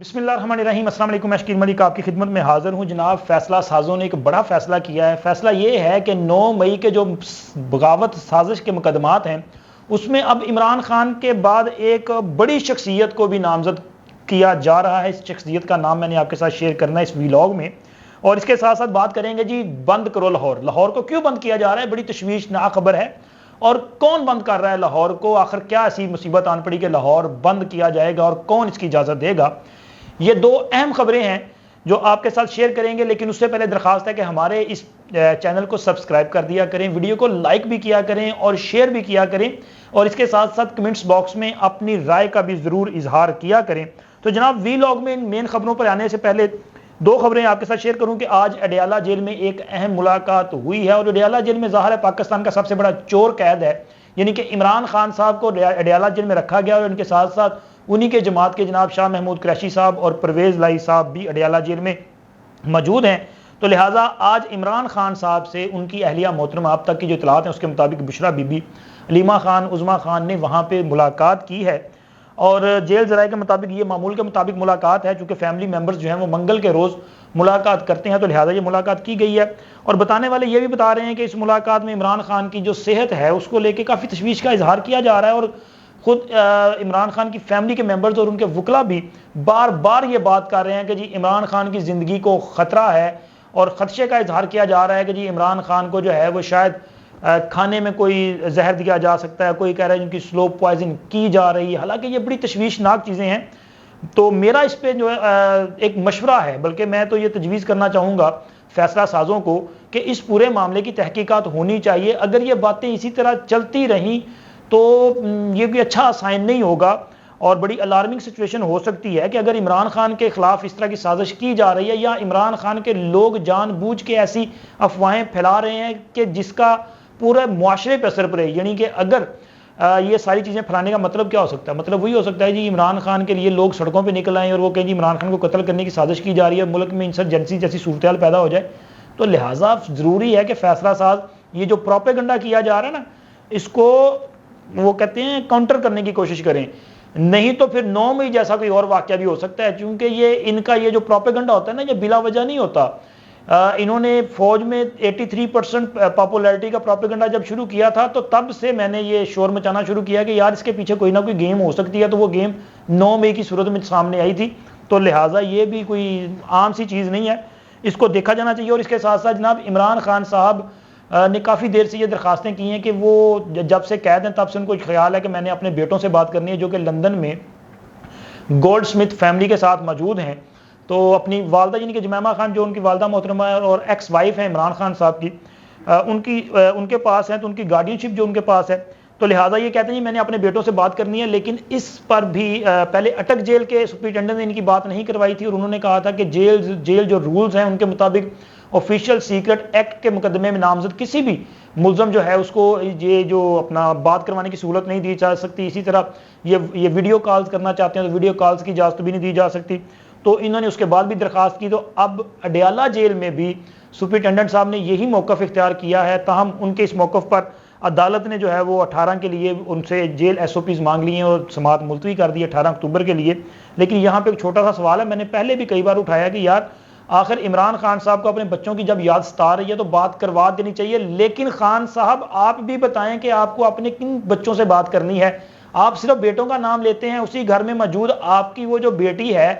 بسم اللہ الرحمن الرحیم۔ السلام علیکم، میں شکیل ملک آپ کی خدمت میں حاضر ہوں۔ جناب، فیصلہ سازوں نے ایک بڑا فیصلہ کیا ہے۔ فیصلہ یہ ہے کہ 9 مئی کے جو بغاوت سازش کے مقدمات ہیں اس میں اب عمران خان کے بعد ایک بڑی شخصیت کو بھی نامزد کیا جا رہا ہے۔ اس شخصیت کا نام میں نے آپ کے ساتھ شیئر کرنا ہے اس ویلاگ میں، اور اس کے ساتھ ساتھ بات کریں گے جی بند کرو لاہور۔ لاہور کو کیوں بند کیا جا رہا ہے؟ بڑی تشویشناک خبر ہے، اور کون بند کر رہا ہے لاہور کو؟ آخر کیا ایسی مصیبت آن پڑی کہ لاہور بند کیا جائے گا، اور کون اس کی اجازت دے گا؟ یہ 2 اہم خبریں ہیں جو آپ کے ساتھ شیئر کریں گے، لیکن اس سے پہلے درخواست ہے کہ ہمارے اس چینل کو سبسکرائب کر دیا کریں، ویڈیو کو لائک بھی کیا کریں اور شیئر بھی کیا کریں، اور اس کے ساتھ ساتھ کمنٹس باکس میں اپنی رائے کا بھی ضرور اظہار کیا کریں۔ تو جناب، ویلاگ میں مین خبروں پر آنے سے پہلے 2 خبریں آپ کے ساتھ شیئر کروں کہ آج اڈیالہ جیل میں ایک اہم ملاقات ہوئی ہے، اور اڈیالہ جیل میں ظاہر ہے پاکستان کا سب سے بڑا چور قید ہے، یعنی کہ عمران خان صاحب کو اڈیالہ جیل میں رکھا گیا، اور ان کے ساتھ ساتھ انہی کے جماعت کے جناب شاہ محمود قریشی صاحب اور پرویز لائی صاحب بھی اڈیالہ جیل میں موجود ہیں۔ تو لہٰذا آج عمران خان صاحب سے ان کی اہلیہ محترمہ اب تک کی جو اطلاعات ہیں اس کے مطابق بشرا بی بی، علیمہ خان، عظمیٰ خان نے وہاں پہ ملاقات کی ہے، اور جیل ذرائع کے مطابق یہ معمول کے مطابق ملاقات ہے، چونکہ فیملی ممبرز جو ہیں وہ منگل کے روز ملاقات کرتے ہیں، تو لہٰذا یہ ملاقات کی گئی ہے۔ اور بتانے والے یہ بھی بتا رہے ہیں کہ اس ملاقات میں عمران خان کی جو صحت ہے اس کو لے کے کافی تشویش کا اظہار کیا جا رہا ہے، اور خود عمران خان کی فیملی کے ممبرز اور ان کے وکلاء بھی بار بار یہ بات کر رہے ہیں کہ جی عمران خان کی زندگی کو خطرہ ہے، اور خدشے کا اظہار کیا جا رہا ہے کہ جی عمران خان کو جو ہے وہ شاید کھانے میں کوئی زہر دیا جا سکتا ہے، کوئی کہہ رہا ہے ان کی سلو پوائزن کی جا رہی ہے، حالانکہ یہ بڑی تشویشناک چیزیں ہیں۔ تو میرا اس پہ جو ایک مشورہ ہے، بلکہ میں تو یہ تجویز کرنا چاہوں گا فیصلہ سازوں کو کہ اس پورے معاملے کی تحقیقات ہونی چاہیے۔ اگر یہ باتیں اسی طرح چلتی رہیں تو یہ بھی اچھا سائن نہیں ہوگا، اور بڑی الارمنگ سچویشن ہو سکتی ہے کہ اگر عمران خان کے خلاف اس طرح کی سازش کی جا رہی ہے، یا عمران خان کے لوگ جان بوجھ کے ایسی افواہیں پھیلا رہے ہیں کہ جس کا پورے معاشرے پہ اثر پڑے۔ یعنی کہ اگر یہ ساری چیزیں پھیلانے کا مطلب کیا ہو سکتا ہے؟ مطلب وہی ہو سکتا ہے جی عمران خان کے لیے لوگ سڑکوں پہ نکل آئیں اور وہ کہیں جی عمران خان کو قتل کرنے کی سازش کی جا رہی ہے، ملک میں انسرجنسی جیسی صورتحال پیدا ہو جائے۔ تو لہٰذا ضروری ہے کہ فیصلہ ساز یہ جو پروپیگنڈا کیا جا رہا ہے نا، اس کو وہ کہتے ہیں کاؤنٹر کرنے کی کوشش کریں، نہیں تو پھر 9 مئی جیسا کوئی اور واقعہ بھی ہو سکتا ہے، چونکہ یہ ان کا یہ جو پروپیگنڈا ہوتا ہے نا، یہ بلا وجہ نہیں ہوتا۔ انہوں نے فوج میں 83% پاپولیرٹی کا پروپیگنڈا جب شروع کیا تھا تو تب سے میں نے یہ شور مچانا شروع کیا کہ یار اس کے پیچھے کوئی نہ کوئی گیم ہو سکتی ہے، تو وہ گیم 9 مئی کی صورت میں سامنے آئی تھی، تو لہٰذا یہ بھی کوئی عام سی چیز نہیں ہے، اس کو دیکھا جانا چاہیے۔ اور اس کے ساتھ ساتھ جناب عمران خان صاحب نے کافی دیر سے یہ درخواستیں کی ہیں کہ وہ جب سے قید ہیں تب سے ان کو خیال ہے کہ میں نے اپنے بیٹوں سے بات کرنی ہے جو کہ لندن میں گولڈ سمتھ فیملی کے ساتھ موجود ہیں، تو اپنی والدہ یعنی کہ جمیمہ خان جو ان کی والدہ محترمہ اور ایکس وائف ہیں عمران خان صاحب کی، ان کے پاس ہیں، تو ان کی گارڈین شپ جو ان کے پاس ہے، تو لہٰذا یہ کہتے ہیں میں نے اپنے بیٹوں سے بات کرنی ہے۔ لیکن اس پر بھی پہلے اٹک جیل کے سپرنٹینڈنٹ نے ان کی بات نہیں کروائی تھی، اور انہوں نے کہا تھا کہ جیل جو رولز ہیں ان کے مطابق آفیشیل سیکرٹ ایکٹ کے مقدمے میں نامزد کسی بھی ملزم جو ہے اس کو یہ جو اپنا بات کروانے کی سہولت نہیں دی جا سکتی۔ اسی طرح یہ ویڈیو کالز کرنا چاہتے ہیں تو ویڈیو کالز کی اجازت بھی نہیں دی جا سکتی۔ تو انہوں نے اس کے بعد بھی درخواست کی، تو اب اڈیالہ جیل میں بھی سپرنٹینڈنٹ صاحب نے یہی موقف اختیار کیا ہے۔ تاہم ان کے اس موقف پر عدالت نے جو ہے وہ 18 کے لیے ان سے جیل SOPs مانگ لیے ہیں اور سماعت ملتوی کر دی 18 اکتوبر کے لیے۔ لیکن یہاں پہ ایک چھوٹا سا سوال ہے، میں نے پہلے بھی کئی بار اٹھایا کہ یار آخر عمران خان صاحب کو اپنے بچوں کی جب یاد ستا رہی ہے تو بات کروا دینی چاہیے، لیکن خان صاحب آپ بھی بتائیں کہ آپ کو اپنے کن بچوں سے بات کرنی ہے؟ آپ صرف بیٹوں کا نام لیتے ہیں، اسی گھر میں موجود آپ کی وہ جو بیٹی ہے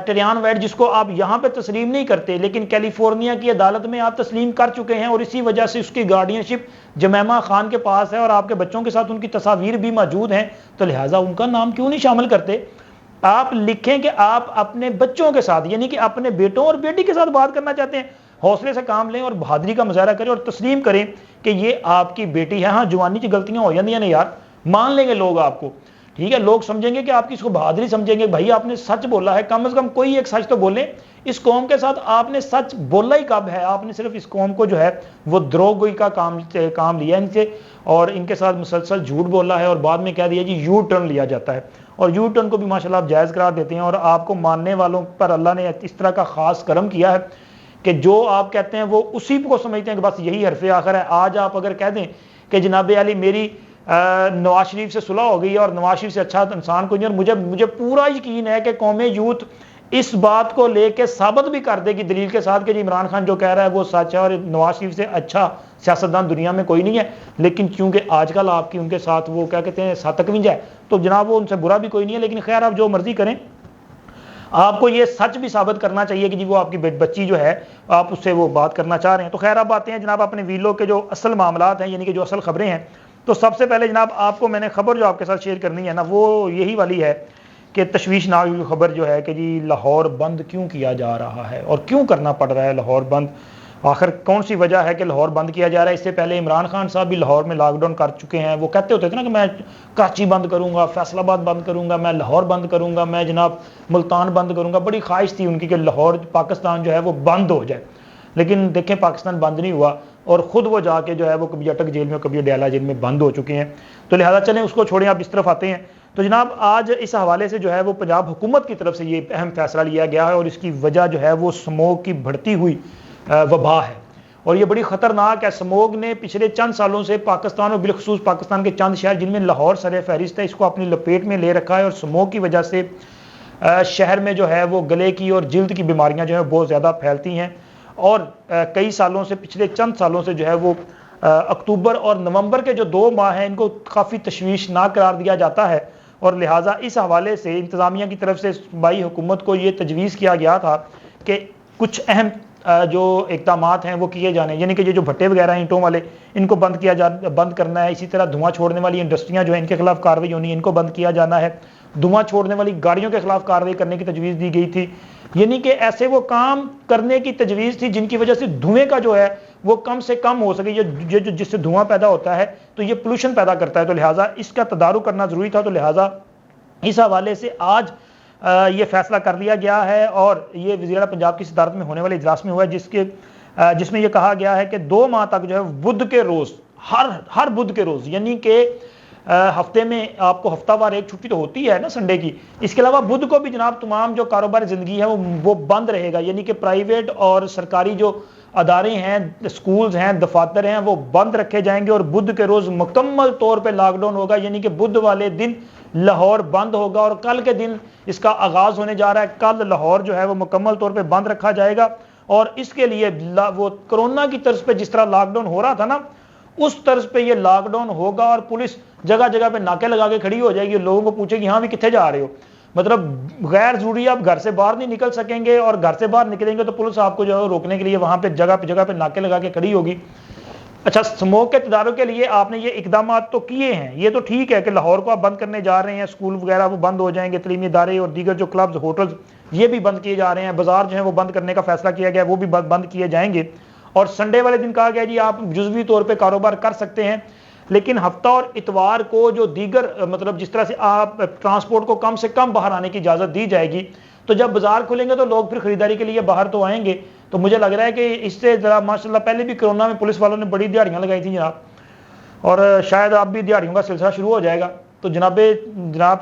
ٹریان وائٹ، جس کو آپ یہاں پہ تسلیم نہیں کرتے لیکن کیلیفورنیا کی عدالت میں آپ تسلیم کر چکے ہیں، اور اسی وجہ سے اس کی گارڈین شپ جمیمہ خان کے پاس ہے، اور آپ کے بچوں کے ساتھ ان کی تصاویر بھی موجود ہیں، تو لہٰذا ان کا نام کیوں نہیں شامل کرتے؟ آپ لکھیں کہ آپ اپنے بچوں کے ساتھ یعنی کہ اپنے بیٹوں اور بیٹی کے ساتھ بات کرنا چاہتے ہیں۔ حوصلے سے کام لیں اور بہادری کا مظاہرہ کریں اور تسلیم کریں کہ یہ آپ کی بیٹی ہے۔ ہاں جوانی کی غلطیاں ہو جاتی ہیں نا یار، مان لیں گے لوگ آپ کو، ٹھیک ہے، لوگ سمجھیں گے کہ آپ کی اس کو بہادری سمجھیں گے، بھائی آپ نے سچ بولا ہے، کم از کم کوئی ایک سچ تو بولیں۔ اس قوم کے ساتھ آپ نے سچ بولا ہی کب ہے؟ آپ نے صرف اس قوم کو جو ہے وہ دروغ گوئی کا کام لیا ان سے، اور ان کے ساتھ مسلسل جھوٹ بولا ہے، اور بعد میں کہہ دیا جی یو ٹرن لیا جاتا ہے، اور یو ٹرن کو بھی ماشاءاللہ آپ جائز قرار دیتے ہیں، اور آپ کو ماننے والوں پر اللہ نے اس طرح کا خاص کرم کیا ہے کہ جو آپ کہتے ہیں وہ اسی کو سمجھتے ہیں کہ بس یہی حرف آخر ہے۔ آج آپ اگر کہہ دیں کہ جناب علی میری نواز شریف سے صلح ہو گئی اور نواز شریف سے اچھا انسان کوئی نہیں، اور مجھے پورا یقین ہے کہ قوم یوتھ اس بات کو لے کے ثابت بھی کر دے گی دلیل کے ساتھ کہ جی عمران خان جو کہہ رہا ہے وہ سچ ہے اور نواز شریف سے اچھا سیاستدان دنیا میں کوئی نہیں ہے. لیکن چونکہ آج کل آپ کی ان کے ساتھ وہ کیا کہتے ہیں ساتھ تکونجا ہے، تو جناب وہ ان سے برا بھی کوئی نہیں ہے. لیکن خیر آپ جو مرضی کریں، آپ کو یہ سچ بھی ثابت کرنا چاہیے کہ جی وہ آپ کی بچی جو ہے آپ اس سے وہ بات کرنا چاہ رہے ہیں. تو خیر اب آتے ہیں جناب اپنے ویلو کے جو اصل معاملات ہیں، یعنی کہ جو اصل خبریں ہیں. تو سب سے پہلے جناب آپ کو میں نے خبر جو آپ کے ساتھ شیئر کرنی ہے نا، وہ یہی والی ہے کہ تشویشناک خبر جو ہے کہ جی لاہور بند کیوں کیا جا رہا ہے اور کیوں کرنا پڑ رہا ہے لاہور بند. آخر کون سی وجہ ہے کہ لاہور بند کیا جا رہا ہے؟ اس سے پہلے عمران خان صاحب بھی لاہور میں لاک ڈاؤن کر چکے ہیں. وہ کہتے ہوتے تھے نا کہ میں کراچی بند کروں گا، فیصل آباد بند کروں گا، میں لاہور بند کروں گا، میں جناب ملتان بند کروں گا. بڑی خواہش تھی ان کی کہ لاہور پاکستان جو ہے وہ بند ہو جائے. لیکن دیکھیں پاکستان بند نہیں ہوا اور خود وہ جا کے جو ہے وہ کبھی اٹک جیل میں کبھی ڈیالہ جیل میں بند ہو چکے ہیں. تو لہٰذا چلیں اس کو چھوڑیں، آپ اس طرف آتے ہیں. تو جناب آج اس حوالے سے جو ہے وہ پنجاب حکومت کی طرف سے یہ اہم فیصلہ لیا گیا ہے اور اس کی وجہ جو ہے وہ سموگ کی بڑھتی ہوئی وبا ہے اور یہ بڑی خطرناک ہے. سموگ نے پچھلے چند سالوں سے پاکستان اور بالخصوص پاکستان کے چند شہر جن میں لاہور سر فہرست ہے اس کو اپنی لپیٹ میں لے رکھا ہے اور سموگ کی وجہ سے شہر میں جو ہے وہ گلے کی اور جلد کی بیماریاں جو ہیں بہت زیادہ پھیلتی ہیں. اور کئی سالوں سے پچھلے چند سالوں سے جو ہے وہ اکتوبر اور نومبر کے جو 2 ماہ ہیں ان کو کافی تشویشناک قرار دیا جاتا ہے. اور لہٰذا اس حوالے سے انتظامیہ کی طرف سے صوبائی حکومت کو یہ تجویز کیا گیا تھا کہ کچھ اہم جو اقدامات ہیں وہ کیے جانے، یعنی کہ یہ جو بھٹے وغیرہ ہیں اینٹوں والے ان کو بند کرنا ہے. اسی طرح دھواں چھوڑنے والی انڈسٹریاں جو ہیں ان کے خلاف کارروائی ہونی ہے، ان کو بند کیا جانا ہے. دھواں چھوڑنے والی گاڑیوں کے خلاف کارروائی کرنے کی تجویز دی گئی تھی. یعنی کہ ایسے وہ کام کرنے کی تجویز تھی جن کی وجہ سے دھوئیں کا جو ہے وہ کم سے کم ہو سکے. یہ جس سے دھواں پیدا ہوتا ہے تو یہ پولوشن پیدا کرتا ہے، تو لہٰذا اس کا تدارک کرنا ضروری تھا. تو لہٰذا اس حوالے سے آج یہ فیصلہ کر لیا گیا ہے اور یہ وزیر اعلیٰ پنجاب کی صدارت میں ہونے والے اجلاس میں ہوا ہے جس میں یہ کہا گیا ہے کہ 2 ماہ تک جو ہے بدھ کے روز ہر بدھ کے روز، یعنی کہ ہفتے میں آپ کو ہفتہ وار ایک چھٹی تو ہوتی ہے نا سنڈے کی، اس کے علاوہ بدھ کو بھی جناب تمام جو کاروباری زندگی ہے وہ بند رہے گا. یعنی کہ پرائیویٹ اور سرکاری جو ادارے ہیں، اسکولز ہیں، دفاتر ہیں، وہ بند رکھے جائیں گے اور بدھ کے روز مکمل طور پہ لاک ڈاؤن ہوگا. یعنی کہ بدھ والے دن لاہور بند ہوگا اور کل کے دن اس کا آغاز ہونے جا رہا ہے. کل لاہور جو ہے وہ مکمل طور پہ بند رکھا جائے گا اور اس کے لیے وہ کرونا کی طرز پہ جس طرح لاک ڈاؤن ہو رہا تھا نا اس طرز پہ یہ لاک ڈاؤن ہوگا اور پولیس جگہ جگہ پہ ناکے لگا کے کھڑی ہو جائے گی، لوگوں کو پوچھے گی ہاں بھی کتنے جا رہے ہو. مطلب غیر ضروری آپ گھر سے باہر نہیں نکل سکیں گے اور گھر سے باہر نکلیں گے تو پولیس آپ کو جو ہے روکنے کے لیے وہاں پہ جگہ پہ ناکے لگا کے کھڑی ہوگی. اچھا، سموگ کے تدارک کے لیے آپ نے یہ اقدامات تو کیے ہیں، یہ تو ٹھیک ہے کہ لاہور کو آپ بند کرنے جا رہے ہیں، اسکول وغیرہ وہ بند ہو جائیں گے، تعلیمی ادارے اور دیگر جو کلبز ہوٹلز یہ بھی بند کیے جا رہے ہیں، بازار جو ہیں وہ بند کرنے کا فیصلہ کیا گیا وہ بھی بند کیے جائیں گے. اور سنڈے والے دن کہا گیا جی آپ جزوی طور پہ کاروبار کر سکتے ہیں، لیکن ہفتہ اور اتوار کو جو دیگر مطلب جس طرح سے آپ ٹرانسپورٹ کو کم سے کم باہر آنے کی اجازت دی جائے گی. تو جب بازار کھلیں گے تو لوگ پھر خریداری کے لیے باہر تو آئیں گے. تو مجھے لگ رہا ہے کہ اس سے ذرا ماشاءاللہ پہلے بھی کرونا میں پولیس والوں نے بڑی دیہڑیاں لگائی تھیں جناب، اور شاید اب بھی دیہڑیوں کا سلسلہ شروع ہو جائے گا. تو جناب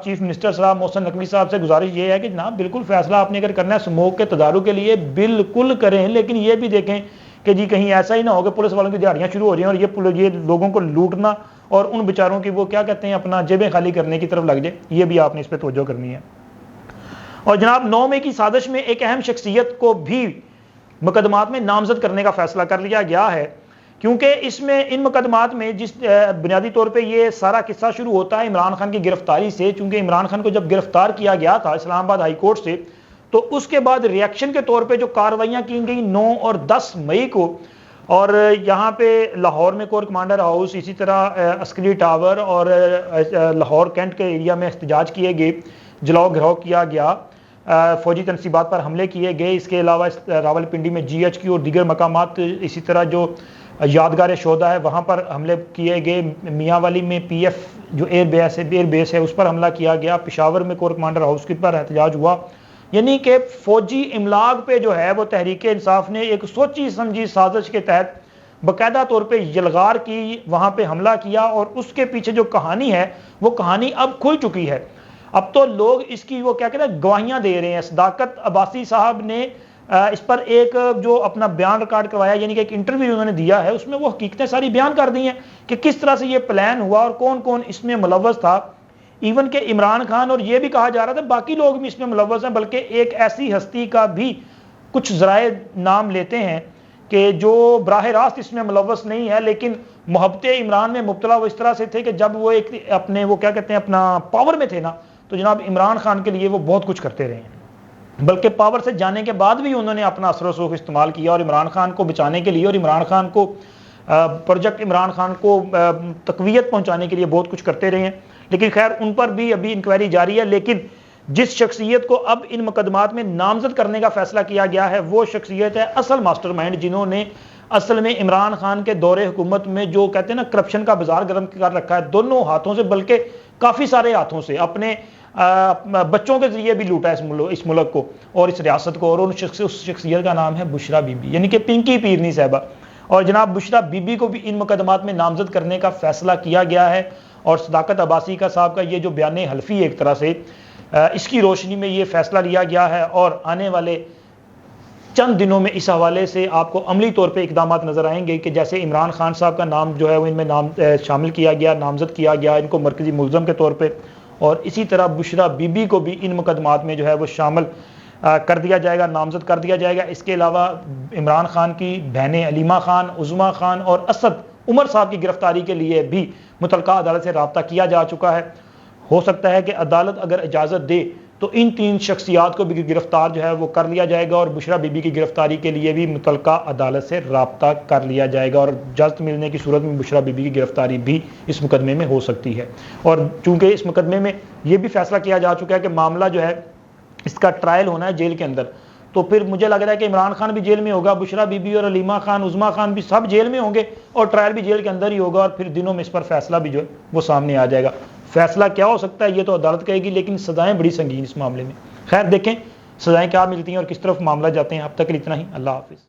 چیف منسٹر صاحب محسن نقوی صاحب سے گزارش یہ ہے کہ جناب بالکل فیصلہ آپ نے اگر کرنا ہے سموگ کے تدارک کے لیے بالکل کریں، لیکن یہ بھی دیکھیں کہ جی کہیں ایسا ہی نہ ہو کہ پولیس والوں کی دیہڑیاں شروع ہو جائیں اور یہ لوگوں کو لوٹنا اور ان بیچاروں کی وہ کیا کہتے ہیں اپنا جیبیں خالی کرنے کی طرف لگ جائے. یہ بھی آپ نے اس پہ توجہ کرنی ہے. اور جناب 9 مئی کی سازش میں ایک اہم شخصیت کو بھی مقدمات میں نامزد کرنے کا فیصلہ کر لیا گیا ہے، کیونکہ اس میں ان مقدمات میں جس بنیادی طور پہ یہ سارا قصہ شروع ہوتا ہے عمران خان کی گرفتاری سے. چونکہ عمران خان کو جب گرفتار کیا گیا تھا اسلام آباد ہائی کورٹ سے تو اس کے بعد ریئیکشن کے طور پہ جو کارروائیاں کی گئی 9 اور 10 مئی کو، اور یہاں پہ لاہور میں کور کمانڈر ہاؤس، اسی طرح عسکری ٹاور اور لاہور کینٹ کے ایریا میں احتجاج کیے گئے، جلاؤ گھراؤ کیا گیا، فوجی تنصیبات پر حملے کیے گئے. اس کے علاوہ راولپنڈی میں GHQ اور دیگر مقامات، اسی طرح جو یادگار شہداء ہے وہاں پر حملے کیے گئے. میاں والی میں PF جو ایئر بیس ہے اس پر حملہ کیا گیا. پشاور میں کور کمانڈر ہاؤس کے پر احتجاج ہوا. یعنی کہ فوجی املاک پہ جو ہے وہ تحریک انصاف نے ایک سوچی سمجھی سازش کے تحت باقاعدہ طور پہ یلغار کی، وہاں پہ حملہ کیا، اور اس کے پیچھے جو کہانی ہے وہ کہانی اب کھل چکی ہے. اب تو لوگ اس کی وہ کیا کہتے ہیں گواہیاں دے رہے ہیں. صداقت عباسی صاحب نے اس پر ایک جو اپنا بیان ریکارڈ کروایا، یعنی کہ ایک انٹرویو انہوں نے دیا ہے، اس میں وہ حقیقتیں ساری بیان کر دی ہیں کہ کس طرح سے یہ پلان ہوا اور کون کون اس میں ملوث تھا۔ ایون کہ عمران خان، اور یہ بھی کہا جا رہا تھا باقی لوگ بھی اس میں ملوث ہیں، بلکہ ایک ایسی ہستی کا بھی کچھ ذرائع نام لیتے ہیں کہ جو براہ راست اس میں ملوث نہیں ہے، لیکن محبت عمران میں مبتلا وہ اس طرح سے تھے کہ جب وہ ایک اپنے وہ کیا کہتے ہیں اپنا پاور میں تھے نا، تو جناب عمران خان کے لیے وہ بہت کچھ کرتے رہے ہیں، بلکہ پاور سے جانے کے بعد بھی انہوں نے اپنا اثر و رسوخ استعمال کیا اور عمران خان کو بچانے کے لیے اور عمران خان کو پروجیکٹ عمران خان کو تقویت پہنچانے کے لیے بہت کچھ کرتے رہے ہیں۔ لیکن خیر ان پر بھی ابھی انکوائری جاری ہے، لیکن جس شخصیت کو اب ان مقدمات میں نامزد کرنے کا فیصلہ کیا گیا ہے وہ شخصیت ہے اصل ماسٹر مائنڈ، جنہوں نے اصل میں عمران خان کے دور حکومت میں جو کہتے ہیں نا کرپشن کا بازار گرم کر رکھا ہے دونوں ہاتھوں سے، بلکہ کافی سارے ہاتھوں سے، اپنے بچوں کے ذریعے بھی لوٹا اس ملک کو اور اس ریاست کو، اور اس شخصیت کا نام ہے بشرا بی بی، یعنی کہ پنکی پیرنی صاحبہ۔ اور جناب بشرا بی بی کو بھی ان مقدمات میں نامزد کرنے کا فیصلہ کیا گیا ہے، اور صداقت عباسی کا صاحب کا یہ جو بیان حلفی ایک طرح سے اس کی روشنی میں یہ فیصلہ لیا گیا ہے، اور آنے والے چند دنوں میں اس حوالے سے آپ کو عملی طور پہ اقدامات نظر آئیں گے کہ جیسے عمران خان صاحب کا نام جو ہے وہ ان میں نام شامل کیا گیا، نامزد کیا گیا ان کو مرکزی ملزم کے طور پہ، اور اسی طرح بشرا بی بی کو بھی ان مقدمات میں جو ہے وہ شامل کر دیا جائے گا، نامزد کر دیا جائے گا۔ اس کے علاوہ عمران خان کی بہنیں علیمہ خان، عظمیٰ خان اور اسد عمر صاحب کی گرفتاری کے لیے بھی متعلقہ عدالت سے رابطہ کیا جا چکا ہے۔ ہو سکتا ہے کہ عدالت اگر اجازت دے تو ان تین شخصیات کو بھی گرفتار جو ہے وہ کر لیا جائے گا، اور بشرا بی بی کی گرفتاری کے لیے بھی متعلقہ عدالت سے رابطہ کر لیا جائے گا، اور اجازت ملنے کی صورت میں بشرا بی بی کی گرفتاری بھی اس مقدمے میں ہو سکتی ہے۔ اور چونکہ اس مقدمے میں یہ بھی فیصلہ کیا جا چکا ہے کہ معاملہ جو ہے اس کا ٹرائل ہونا ہے جیل کے اندر، تو پھر مجھے لگ رہا ہے کہ عمران خان بھی جیل میں ہوگا، بشرا بی بی اور علیمہ خان، عظمیٰ خان بھی سب جیل میں ہوں گے، اور ٹرائل بھی جیل کے اندر ہی ہوگا، اور پھر دنوں میں اس پر فیصلہ بھی جو ہے وہ سامنے آ جائے گا۔ فیصلہ کیا ہو سکتا ہے یہ تو عدالت کہے گی، لیکن سزائیں بڑی سنگین اس معاملے میں۔ خیر دیکھیں سزائیں کیا ملتی ہیں اور کس طرف معاملہ جاتے ہیں۔ اب تک اتنا ہی، اللہ حافظ۔